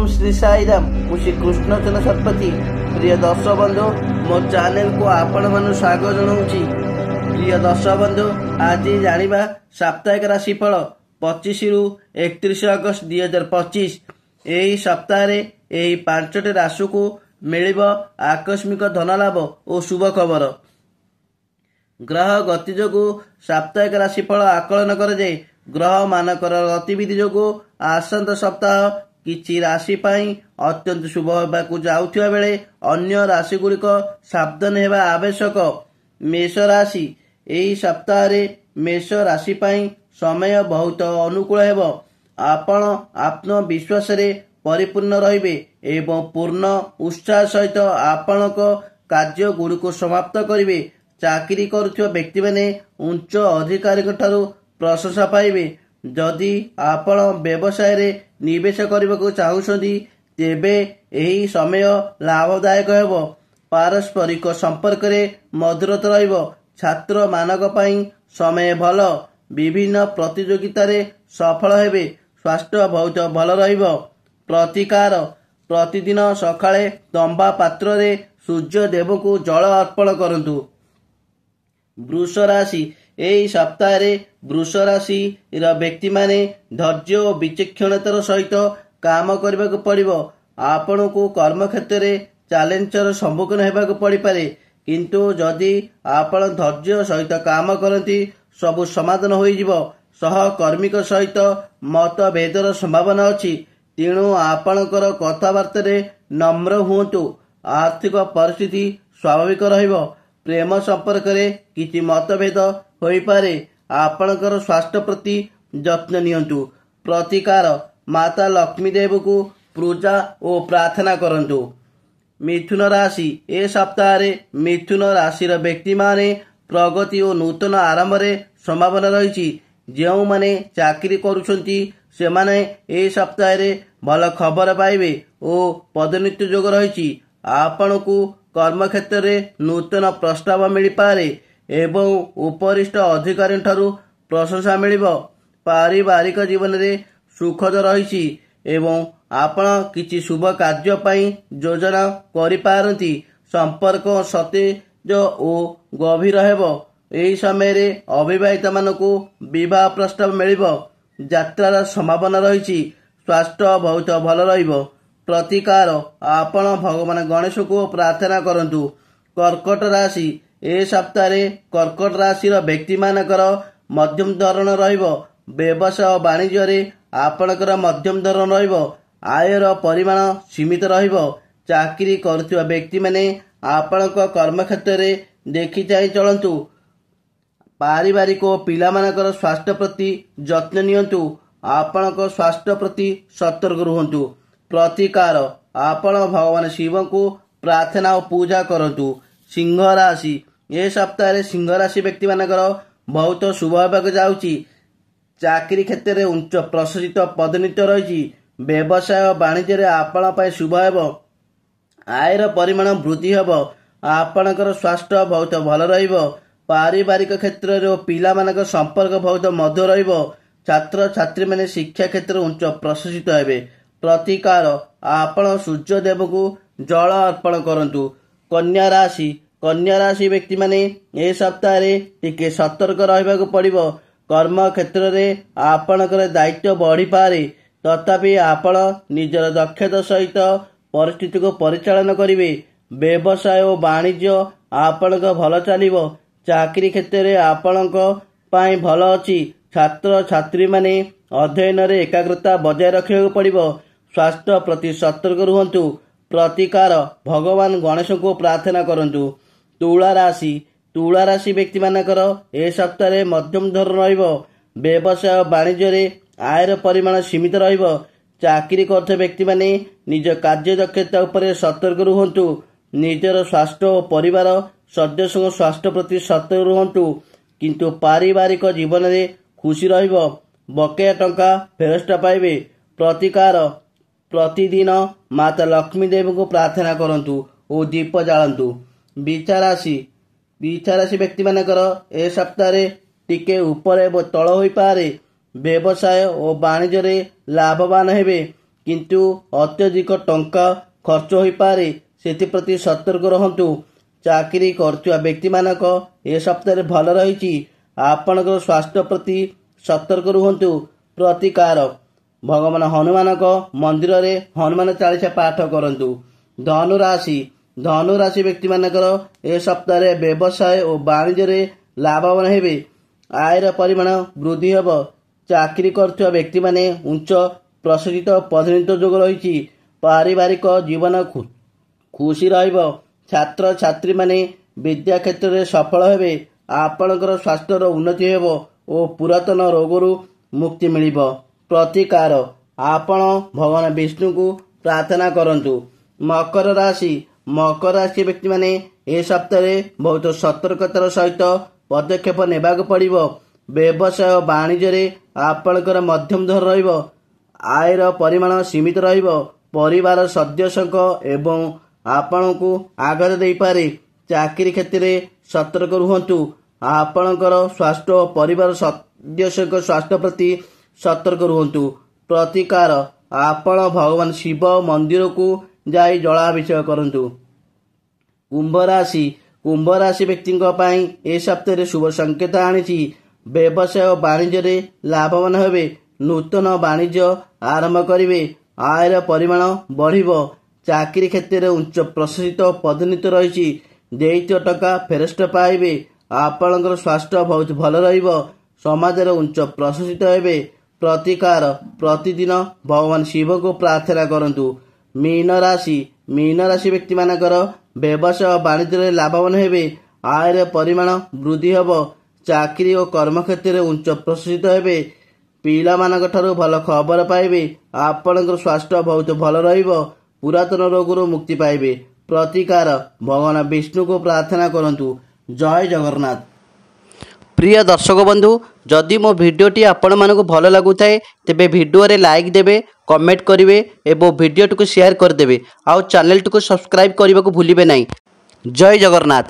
ओम श्री साई राम मु श्री कृष्णचंद्र शतपथी। प्रिय दर्शक बंधु मो चैनल को आपण मानु स्वागत जनाऊँगी। प्रिय दर्शक बंधु आज जानिबा साप्ताहिक राशिफल 25 रु 31 अगस्त 2025। एही सप्ताह रे एही 5टी राशि को मिलिबो आकस्मिक धन लाभ और शुभ खबर। ग्रह गति जोगु साप्ताहिक राशिफल आकलन कर जाए। ग्रह मानकर गतिविधि जोगु आसंत सप्ताह किछि राशि पाई अत्यंत शुभ होबाकू जाउथिबा बेले अन्य राशि गुड़िक सावधान हेबा आवश्यक। मेष राशि एही सप्ताह रे मेष राशि पाई समय बहुत अनुकूल हेबो। आपण आत्मविश्वास रे परिपूर्ण रहिबे एवं पूर्ण उत्साह सहित आपणक कार्य गुड़िक समाप्त करिवे। चाकरी करुथिबा व्यक्ति माने उच्च अधिकारी ठारू प्रशंसा पाइबे। जदि आपण व्यवसाय रे निवेश करबाकू चाहुछंती तेबे एही समय लाभदायक हेबो। पारस्परिक संपर्क रे मधुरता रहिबो। छात्र मानक पई समय भल। विभिन्न प्रतियोगिता रे सफल हेबे। स्वास्थ्य बहुत भल रहिबो। प्रतिकार प्रतिदिन सकाळे तंबा पात्र रे सूर्य देव को जल अर्पण करंतु। वृष राशि एही सप्ताह रे वृष राशि व्यक्ति माने धैर्य और विचक्षणतार सहित काम करबाक पड़िबो। आपण को कर्म क्षेत्र रे चैलेंजर सम्मुखीन हेबाक पड़ी पारे, किंतु जदि आपण धैर्य सहित काम करती सबु समाधान होई जिवो। सहकर्मिक सहित मतभेदर संभावना अछि, तेणु आपणकर कथबार्ता रे नम्र हुंतु। आर्थिक परिस्थिति स्वाभाविक रहिबो। प्रेम संपर्क रे किछि मतभेद होई पारे। आपणकर स्वास्थ्य प्रति जत्न नियंतु। प्रतिकार माता लक्ष्मी देव को पूजा और प्रार्थना करंतु। मिथुन राशि ए सप्ताह रे मिथुन राशि व्यक्ति माने प्रगति और नूतन आरंभ रे संभावना रही। जेउ माने चाकरी करूछंती से माने ए सप्ताह रे भल खबर पाइबे और पदोन्नति जोग रही। आपण को कर्म क्षेत्र रे नूतन प्रस्ताव मिल पारे एवं उपरिष्ठ अधिकारी ठारू प्रशंसा मिलिबो। पारिवारिक जीवन रे सुखद रही एवं आपण किछि शुभ कार्य पई योजना करि पारंती। संपर्क सतेज और गभीर हेबो। एही समय रे अविवाहित मानकू विवाह प्रस्ताव मिलिबो। यात्रार संभावना रही। स्वास्थ्य बहुत भल रहिबो। प्रतिकार आपण भगवान गणेश को प्रार्थना करंतु। कर्कट राशि ए सप्ताह रे कर्कट राशि व्यक्ति मानकर मध्यम धरण रहिबो। व्यवसाय और वाणिज्य रे आपणकर मध्यम धरण रहिबो। आयर परिमाण सीमित रहिबो। चाकरी करुथिबा व्यक्ति माने आपणक कर्म क्षेत्र रे देखि चाहि चलंतु। पारिवारिक और पिलामानकर स्वास्थ्य प्रति जत्न नियंतु। आपणक स्वास्थ्य प्रति सतर्क रुहंतु। प्रतिकार आपण भगवान शिव को प्रार्थना और पूजा करंतु। सिंह राशि ए सप्ताह रे सिंह राशि व्यक्ति मानकर बहुत शुभ होबाक जाउची। चाकरी क्षेत्र रे उच्च प्रशासित पदोन्नति रही। व्यवसाय और वाणिज्य रे आपण पय शुभ हेबो। आयर परिमाण वृद्धि हेबो। आपणकर स्वास्थ्य बहुत भल रहिबो। पारिवारिक क्षेत्र रे पिला मानक संपर्क बहुत मधुर रहिबो। छात्र छात्री माने शिक्षा क्षेत्र उच्च प्रशासित हेबे। प्रतिकार आपण सूर्य देव को जल अर्पण करंतु। कन्या राशि व्यक्ति माने ए सप्ताह रे टिके सतर्क रहबाक पड़िबो। कर्म क्षेत्र रे आपणकर दायित्व बढ़ी पारे, तथापि आपण निजर दक्षता सहित परिस्थिति को परिचालन करिवे। व्यवसाय और वाणिज्य आपणक भल चलिबो। चाकरी क्षेत्र रे आपणक पाई भल अछि। छात्र छात्री माने अध्ययन रे एकाग्रता बजाय रखिବାକୁ पड़िबो। स्वास्थ्य प्रति सतर्क रुहंतु। प्रतिकार भगवान गणेश को प्रार्थना करंतु। तुला राशि व्यक्ति मानकर ए सप्ताह रे मध्यम धरण रहिबो। व्यवसाय वाणिज्य रे आयर परिमाण सीमित रहिबो। चाकरी करथे व्यक्ति माने निज कार्य दक्षता उपरे सतर्क रुहंतु। निजर स्वास्थ्य और परिवार सदस्यों स्वास्थ्य प्रति सतर्क रुहंतु। किंतु पारिवारिक जीवन रे खुशी रहिबो। बकेया टंका फेरस्ता पाइबे। प्रतिकार प्रतिदिन माता लक्ष्मी देव को प्रार्थना करंतु और दीप जालंतु। बिछा राशि व्यक्ति मानकर ए सप्ताह रे टिके ऊपर एवं तल होई पारे। व्यवसाय और वाणिज्य रे लाभवान हेबे। କିନ୍ତୁ ଅତ୍ୟଧିକ ଟଙ୍କା ଖର୍ଚ୍ଚ ହୋଇପାରେ, ସେଥିପ୍ରତି ସତର୍କ ରହନ୍ତୁ। ଚାକିରି କରୁଥିବା ବ୍ୟକ୍ତିମାନଙ୍କ ଏ ସପ୍ତାହରେ ଭଲ ରହିଛି। ଆପଣଙ୍କର ସ୍ୱାସ୍ଥ୍ୟ ପ୍ରତି ସତର୍କ ରୁହନ୍ତୁ। ପ୍ରତିକାର ଭଗବାନ ହନୁମାନଙ୍କ ମନ୍ଦିରରେ ହନୁମାନ ଚାଳିଶା ପାଠ କରନ୍ତୁ। ଧନୁରାଶି ବ୍ୟକ୍ତିମାନଙ୍କର ଏ ସପ୍ତାହରେ ବ୍ୟବସାୟ ଓ ବାଣିଜ୍ୟରେ ଲାଭବାନ ହେବେ। ଆୟର ପରିମାଣ ବୃଦ୍ଧି ହେବ। ଚାକିରି କରୁଥିବା ବ୍ୟକ୍ତିମାନେ ଉଚ୍ଚ ପ୍ରଶିକ୍ଷିତ ପଦୋନ୍ନତି ଯୋଗ ରହିଛି। ପାରିବାରିକ ଜୀବନ ଖୁସି ରହିବ। ଛାତ୍ରଛାତ୍ରୀମାନେ ବିଦ୍ୟା କ୍ଷେତ୍ରରେ ସଫଳ ହେବେ। ଆପଣଙ୍କର ସ୍ୱାସ୍ଥ୍ୟର ଉନ୍ନତି ହେବ ଓ ପୁରାତନ ରୋଗରୁ ମୁକ୍ତି ମିଳିବ। ପ୍ରତିକାର ଆପଣ ଭଗବାନ ବିଷ୍ଣୁଙ୍କୁ ପ୍ରାର୍ଥନା କରନ୍ତୁ। ମକର ରାଶି ବ୍ୟକ୍ତିମାନେ ଏ ସପ୍ତାହରେ ବହୁତ ସତର୍କତାର ସହିତ ପଦକ୍ଷେପ ନେବାକୁ ପଡ଼ିବ। ବ୍ୟବସାୟ ବାଣିଜ୍ୟରେ ଆପଣଙ୍କର ମଧ୍ୟମ ଧର ରହିବ। ଆୟର ପରିମାଣ ସୀମିତ ରହିବ। ପରିବାର ସଦସ୍ୟଙ୍କ ଏବଂ ଆପଣଙ୍କୁ ଆଘାତ ଦେଇପାରେ। ଚାକିରି କ୍ଷେତ୍ରରେ ସତର୍କ ରୁହନ୍ତୁ। ଆପଣଙ୍କର ସ୍ୱାସ୍ଥ୍ୟ ଓ ପରିବାର ସଦସ୍ୟଙ୍କ ସ୍ୱାସ୍ଥ୍ୟ ପ୍ରତି ସତର୍କ ରୁହନ୍ତୁ। ପ୍ରତିକାର ଆପଣ ଭଗବାନ ଶିବ ମନ୍ଦିରକୁ ଯାଇ ଜଳାଭିଷେକ କରନ୍ତୁ। କୁମ୍ଭ ରାଶି ବ୍ୟକ୍ତିଙ୍କ ପାଇଁ ଏ ସପ୍ତାହରେ ଶୁଭ ସଂକେତ ଆଣିଛି। ବ୍ୟବସାୟ ଓ ବାଣିଜ୍ୟରେ ଲାଭବାନ ହେବେ। ନୂତନ ବାଣିଜ୍ୟ ଆରମ୍ଭ କରିବେ। ଆୟର ପରିମାଣ ବଢ଼ିବ। ଚାକିରି କ୍ଷେତ୍ରରେ ଉଚ୍ଚ ପ୍ରଶିକ୍ଷିତ ପଦୋନ୍ନତି ରହିଛି। ଦେଇଥିବା ଟଙ୍କା ଫେରସ୍ତ ପାଇବେ। ଆପଣଙ୍କର ସ୍ୱାସ୍ଥ୍ୟ ବହୁତ ଭଲ ରହିବ। ସମାଜରେ ଉଚ୍ଚ ପ୍ରଶିକ୍ଷିତ ହେବେ। ପ୍ରତିକାର ପ୍ରତିଦିନ ଭଗବାନ ଶିବଙ୍କୁ ପ୍ରାର୍ଥନା କରନ୍ତୁ। ମୀନ ରାଶି ବ୍ୟକ୍ତିମାନଙ୍କର ବ୍ୟବସାୟ ବାଣିଜ୍ୟରେ ଲାଭବାନ ହେବେ। ଆୟର ପରିମାଣ ବୃଦ୍ଧି ହେବ। ଚାକିରି ଓ କର୍ମକ୍ଷେତ୍ରରେ ଉଚ୍ଚ ପ୍ରଶିକ୍ଷିତ ହେବେ। ପିଲାମାନଙ୍କ ଠାରୁ ଭଲ ଖବର ପାଇବେ। ଆପଣଙ୍କର ସ୍ୱାସ୍ଥ୍ୟ ବହୁତ ଭଲ ରହିବ। ପୁରାତନ ରୋଗରୁ ମୁକ୍ତି ପାଇବେ। ପ୍ରତିକାର ଭଗବାନ ବିଷ୍ଣୁଙ୍କୁ ପ୍ରାର୍ଥନା କରନ୍ତୁ। ଜୟ ଜଗନ୍ନାଥ। ପ୍ରିୟ ଦର୍ଶକ ବନ୍ଧୁ, ଯଦି ମୋ ଭିଡ଼ିଓଟି ଆପଣମାନଙ୍କୁ ଭଲ ଲାଗୁଥାଏ ତେବେ ଭିଡ଼ିଓରେ ଲାଇକ୍ ଦେବେ, କମେଣ୍ଟ କରିବେ ଏବଂ ଭିଡ଼ିଓଟିକୁ ସେୟାର କରିଦେବେ। ଆଉ ଚ୍ୟାନେଲଟିକୁ ସବସ୍କ୍ରାଇବ୍ କରିବାକୁ ଭୁଲିବେ ନାହିଁ। ଜୟ ଜଗନ୍ନାଥ।